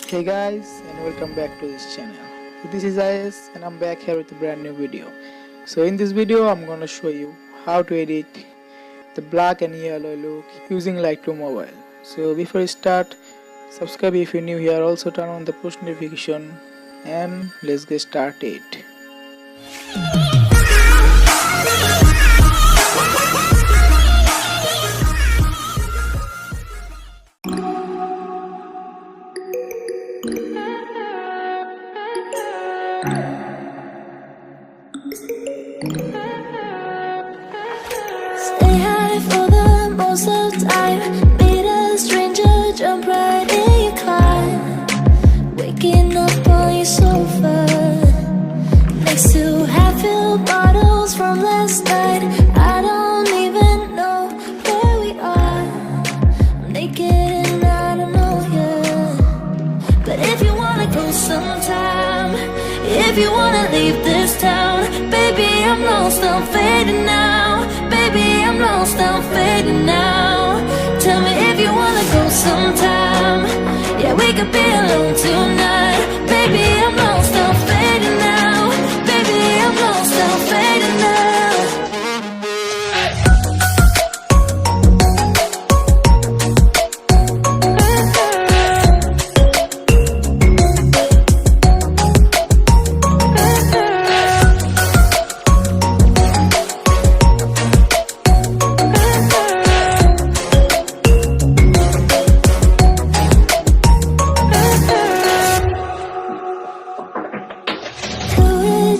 Hey guys, and welcome back to this channel. So this is IS and I'm back here with a brand new video. So in this video I'm gonna show you how to edit the black and yellow look using Lightroom mobile. So before we start, subscribe if you're new here, also turn on the push notification, and let's get started. Stay high for the most of the time. Meet a stranger, jump right in your car. Waking up on your sofa next to half-filled bottles from last night. I don't even know where we are. I'm naked and I don't know you. But if you wanna go sometime, if you wanna leave this town, baby, I'm lost, I'm fading now. Baby, I'm lost, I'm fading now. Tell me if you wanna go sometime. Yeah, we could be alone tonight. Baby, I'm lost, I'm fading now. Baby, I'm lost, I'm fading now.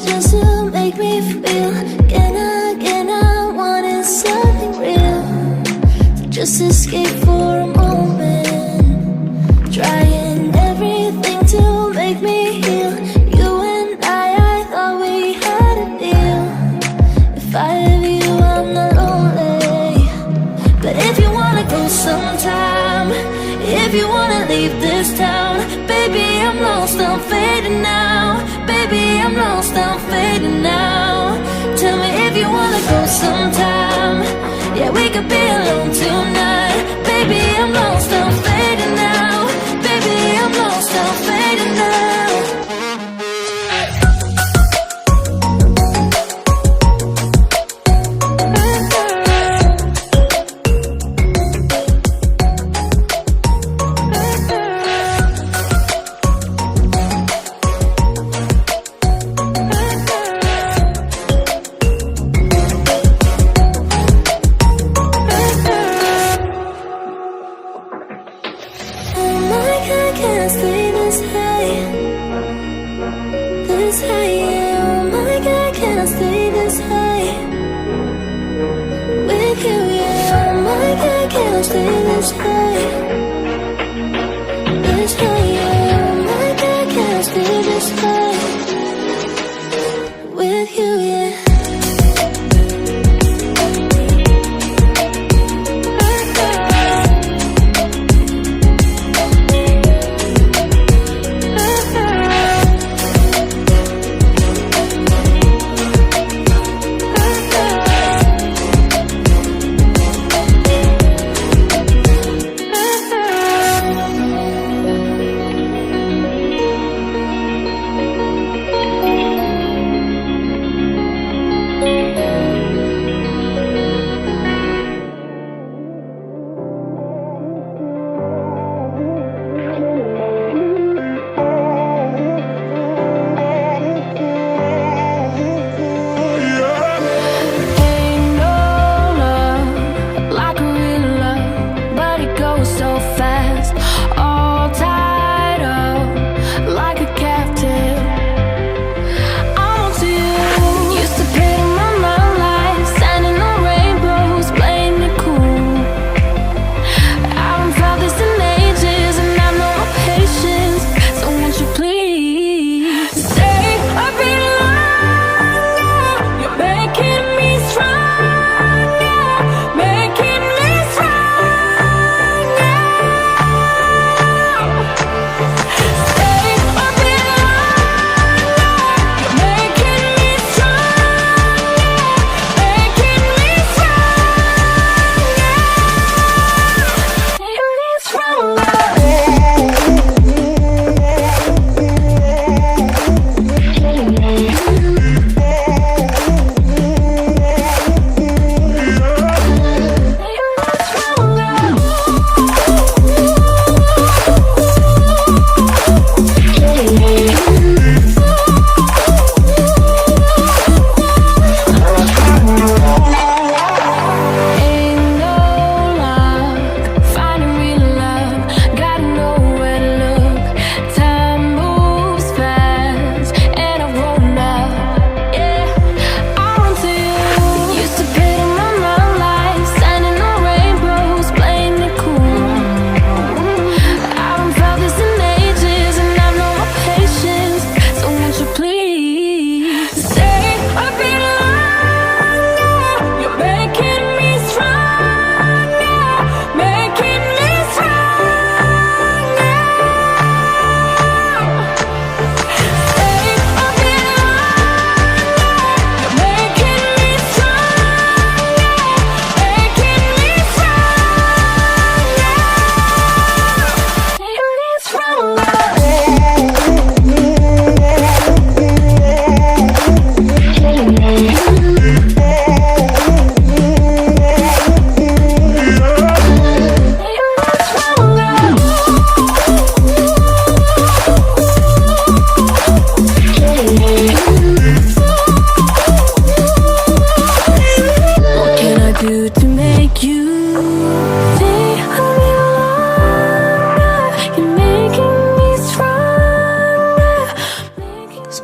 Just to make me feel again, I wanted something real. So just escape for a moment, trying everything to make me heal. You and I thought we had a deal. If I have you, I'm not lonely. But if you wanna go sometime, if you wanna leave this town, baby, I'm lost, I'm fading now. Baby, I'm lost, I'm fading now. Tell me if you wanna go sometime. Yeah, we could be alone tonight. Baby, I'm lost, I'm fading now. Baby, I'm lost, I'm fading now.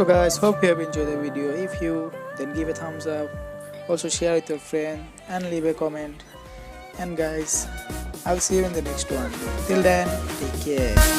So guys, hope you have enjoyed the video. If you, then give a thumbs up, also share with your friend and leave a comment. And guys, I'll see you in the next one. Till then, take care.